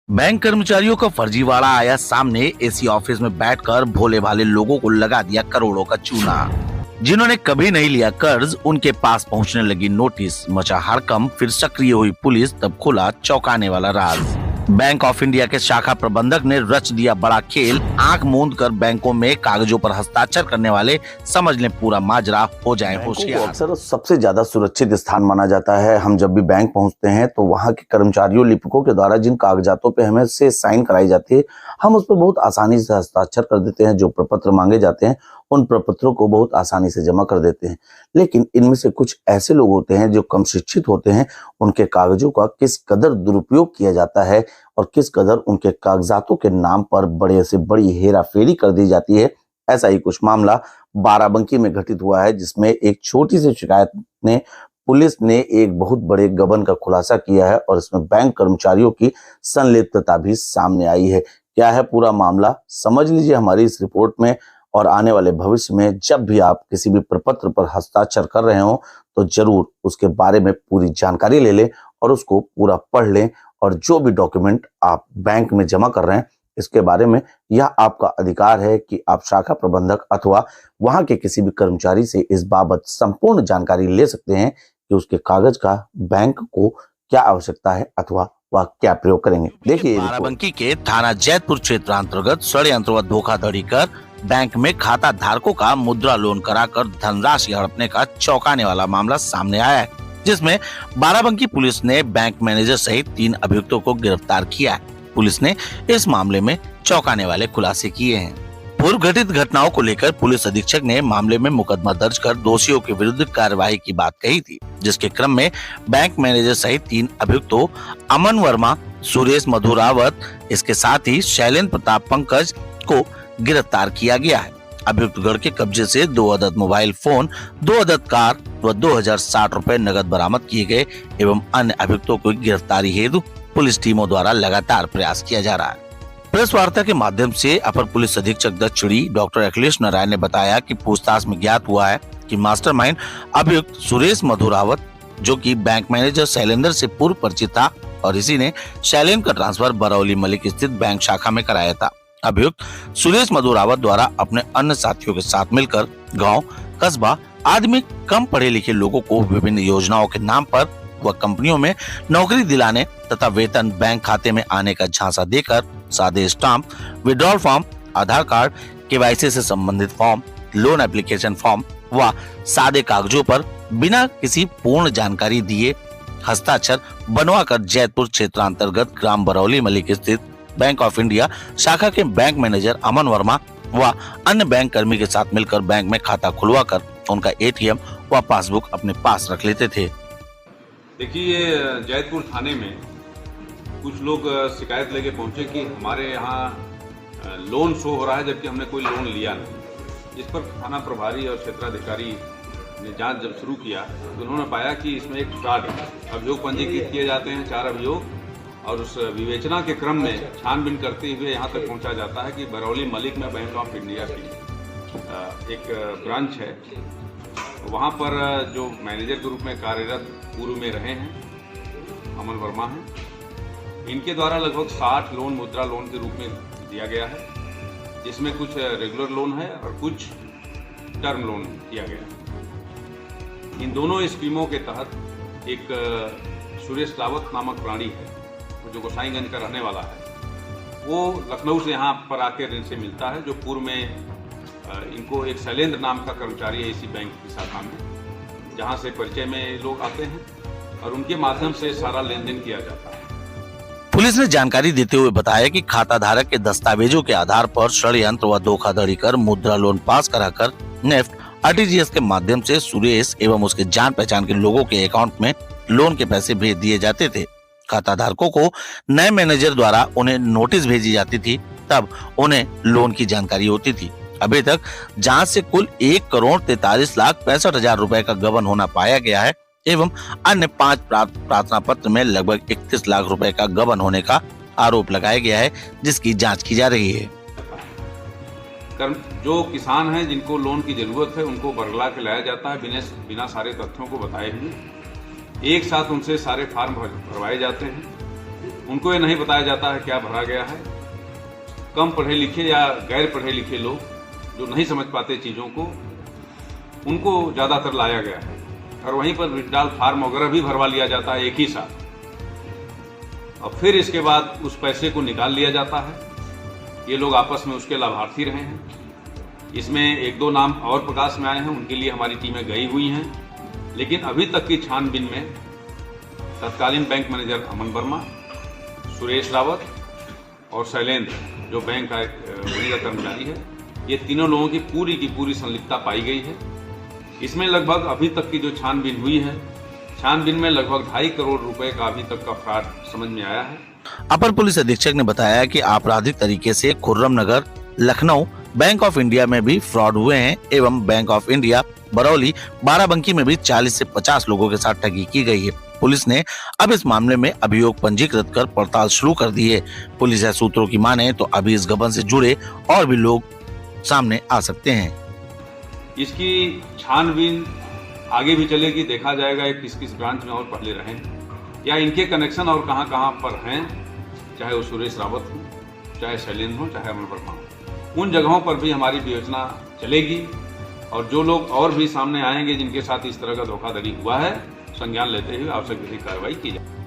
Bank कर्मचारियों का फर्जीवाड़ा आया सामने। एसी ऑफिस में बैठकर भोले भाले लोगों को लगा दिया करोड़ों का चूना। जिन्होंने कभी नहीं लिया कर्ज, उनके पास पहुंचने लगी नोटिस। मचा हड़कंप, फिर सक्रिय हुई पुलिस, तब खुला चौंकाने वाला राज। बैंक ऑफ इंडिया के शाखा प्रबंधक ने रच दिया बड़ा खेल। आंख मूंद कर बैंकों में कागजों पर हस्ताक्षर करने वाले समझ लें पूरा माजरा, हो जाए होशियार। अक्सर सबसे ज्यादा सुरक्षित स्थान माना जाता है। हम जब भी बैंक पहुंचते हैं तो वहां के कर्मचारियों, लिपिकों के द्वारा जिन कागजातों पे हमें से साइन कराई जाती है, हम उस पर बहुत आसानी से हस्ताक्षर कर देते हैं। जो प्रपत्र मांगे जाते हैं उन प्रपत्रों को बहुत आसानी से जमा कर देते हैं। लेकिन इनमें से कुछ ऐसे लोग होते हैं जो कम शिक्षित होते हैं। उनके कागजों का किस कदर दुरुपयोग किया जाता है और किस कदर उनके कागजातों के नाम पर बड़े से बड़ी हेराफेरी कर दी जाती है। ऐसा ही कुछ मामला बाराबंकी में घटित हुआ है, जिसमें एक छोटी सी शिकायत ने पुलिस ने एक बहुत बड़े गबन का खुलासा किया है और इसमें बैंक कर्मचारियों की संलिप्तता भी सामने आई है। क्या है पूरा मामला, समझ लीजिए हमारी इस रिपोर्ट में। और आने वाले भविष्य में जब भी आप किसी भी प्रपत्र पर हस्ताक्षर कर रहे हो तो जरूर उसके बारे में पूरी जानकारी ले लें और उसको पूरा पढ़ लें। और जो भी डॉक्यूमेंट आप बैंक में जमा कर रहे हैं, इसके बारे में यह आपका अधिकार है कि आप शाखा प्रबंधक अथवा वहां के किसी भी कर्मचारी से इस बाबत संपूर्ण जानकारी ले सकते हैं कि उसके कागज का बैंक को क्या आवश्यकता है अथवा वह क्या प्रयोग करेंगे। देखिए, बाराबंकी के थाना जैतपुर क्षेत्र अंतर्गत षड्यंत्र व धोखाधड़ी कर बैंक में खाता धारकों का मुद्रा लोन कराकर धनराशि हड़पने का चौंकाने वाला मामला सामने आया है, जिसमें बाराबंकी पुलिस ने बैंक मैनेजर सहित 3 अभियुक्तों को गिरफ्तार किया है। पुलिस ने इस मामले में चौंकाने वाले खुलासे किए हैं। पूर्व घटित घटनाओं को लेकर पुलिस अधीक्षक ने मामले में मुकदमा दर्ज कर दोषियों के विरुद्ध कार्रवाई की बात कही थी, जिसके क्रम में बैंक मैनेजर सहित 3 अभियुक्तों अमन वर्मा, सुरेश मधुरावत, इसके साथ ही शैलेंद्र प्रताप पंकज को गिरफ्तार किया गया है। अभियुक्त गढ़ के कब्जे से 2 अदद मोबाइल फोन, 2 अदद कार व 2060 रुपए नगद बरामद किए गए एवं अन्य अभियुक्तों को गिरफ्तारी हेतु पुलिस टीमों द्वारा लगातार प्रयास किया जा रहा है। प्रेस वार्ता के माध्यम से अपर पुलिस अधीक्षक दक्षिणी डॉक्टर अखिलेश नारायण ने बताया कि पूछताछ में ज्ञात हुआ है कि मास्टरमाइंड अभियुक्त सुरेश मधुरावत, जो कि बैंक मैनेजर शैलेंद्र से पूर्व परिचित था और इसी ने शैलेंद्र का ट्रांसफर बरौली मलिक स्थित बैंक शाखा में कराया था। अभियुक्त सुरेश मधुरावत द्वारा अपने अन्य साथियों के साथ मिलकर गांव, कस्बा आदि में कम पढ़े लिखे लोगों को विभिन्न योजनाओं के नाम पर व कंपनियों में नौकरी दिलाने तथा वेतन बैंक खाते में आने का झांसा देकर सादे स्टाम्प, विड्रॉल फॉर्म, आधार कार्ड, केवाईसी से संबंधित फॉर्म, लोन एप्लीकेशन फॉर्म व सादे कागजों पर बिना किसी पूर्ण जानकारी दिए हस्ताक्षर बनवाकर जैतपुर क्षेत्र अंतर्गत ग्राम बरौली मलिक स्थित बैंक ऑफ इंडिया शाखा के बैंक मैनेजर अमन वर्मा व अन्य बैंक कर्मी के साथ मिलकर बैंक में खाता खुलवाकर उनका एटीएम व पासबुक अपने पास रख लेते थे। देखिए, जैतपुर थाने में कुछ लोग शिकायत लेके पहुंचे कि हमारे यहाँ लोन शो हो रहा है, जबकि हमने कोई लोन लिया नहीं। इस पर थाना प्रभारी और क्षेत्राधिकारी ने जांच जब शुरू किया तो उन्होंने पाया कि इसमें एक फ्रॉड है। अभियोग पंजीकृत किए जाते हैं 4 अभियोग, और उस विवेचना के क्रम में छानबीन करते हुए यहाँ तक पहुँचा जाता है कि बरौली मलिक में बैंक ऑफ इंडिया की एक ब्रांच है। वहाँ पर जो मैनेजर के रूप में कार्यरत पूर्व में रहे हैं अमन वर्मा हैं, इनके द्वारा लगभग 60 लोन मुद्रा लोन के रूप में दिया गया है, जिसमें कुछ रेगुलर लोन है और कुछ टर्म लोन किया गया। इन दोनों स्कीमों के तहत एक सुरेश रावत नामक प्राणी है जो गोसाईगंज का रहने वाला है, वो लखनऊ से यहाँ पर आकर इनसे मिलता है, जो पूर्व में इनको एक शैलेंद्र नाम का कर्मचारी है इसी बैंक की शाखा में, जहाँ से परिचय में लोग आते हैं और उनके माध्यम से सारा लेन देन किया जाता है। पुलिस ने जानकारी देते हुए बताया कि खाता धारक के दस्तावेजों के आधार पर षड्यंत्र व धोखाधड़ी कर मुद्रा लोन पास कराकर नेफ्ट, आरटीजीएस के माध्यम से सुरेश एवं उसके जान पहचान के लोगों के अकाउंट में लोन के पैसे भेज दिए जाते थे। खाता धारकों को नए मैनेजर द्वारा उन्हें नोटिस भेजी जाती थी, तब उन्हें लोन की जानकारी होती थी। अभी तक जांच से कुल 1,43,65,000 रुपए का गबन होना पाया गया है एवं अन्य 5 प्रार्थना पत्र में लगभग 31 लाख रुपए का गबन होने का आरोप लगाया गया है, जिसकी जांच की जा रही है। जो किसान हैं जिनको लोन की जरूरत है उनको बरगला के लाया जाता है बिना सारे तथ्यों को बताए हुए। एक साथ उनसे सारे फार्म भरवाए जाते हैं उनको ये नहीं बताया जाता है क्या भरा गया है। कम पढ़े लिखे या गैर पढ़े लिखे लोग जो नहीं समझ पाते चीज़ों को, उनको ज़्यादातर लाया गया है और वहीं पर विड्रॉल फार्म वगैरह भी भरवा लिया जाता है एक ही साथ, और फिर इसके बाद उस पैसे को निकाल लिया जाता है। ये लोग आपस में उसके लाभार्थी रहे हैं। इसमें एक दो नाम और प्रकाश में आए हैं, उनके लिए हमारी टीमें गई हुई हैं, लेकिन अभी तक की छानबीन में तत्कालीन बैंक मैनेजर अमन वर्मा, सुरेश रावत और शैलेंद्र जो बैंक का मैनेजर कर्मचारी है, ये तीनों लोगों की पूरी संलिप्तता पाई गई है। इसमें लगभग अभी तक की जो छानबीन हुई है, छानबीन में लगभग 2.5 करोड़ रुपए का अभी तक का फ्रॉड समझ में आया है। अपर पुलिस अधीक्षक ने बताया कि आपराधिक तरीके से खुर्रम नगर, लखनऊ, बैंक ऑफ इंडिया में भी फ्रॉड हुए हैं एवं bank of India, Barauli, Barabanki में भी 40 से 50 लोगों के साथ ठगी की गई है। पुलिस ने अब इस मामले में अभियोग पंजीकृत कर पड़ताल शुरू कर दी है। पुलिस या सूत्रों की माने तो अभी इस गबन से जुड़े और भी लोग सामने आ सकते हैं। इसकी छानबीन आगे भी चलेगी, देखा जाएगा ये किस किस ब्रांच में और पहले रहे या इनके कनेक्शन और कहां कहां पर हैं, चाहे वो सुरेश रावत हो, चाहे शैलेंद्र हो, चाहे अमन वर्मा हो। उन जगहों पर भी हमारी विवेचना चलेगी और जो लोग और भी सामने आएंगे जिनके साथ इस तरह का धोखाधड़ी हुआ है, संज्ञान लेते हुए आवश्यक विधिक कार्रवाई की जाए।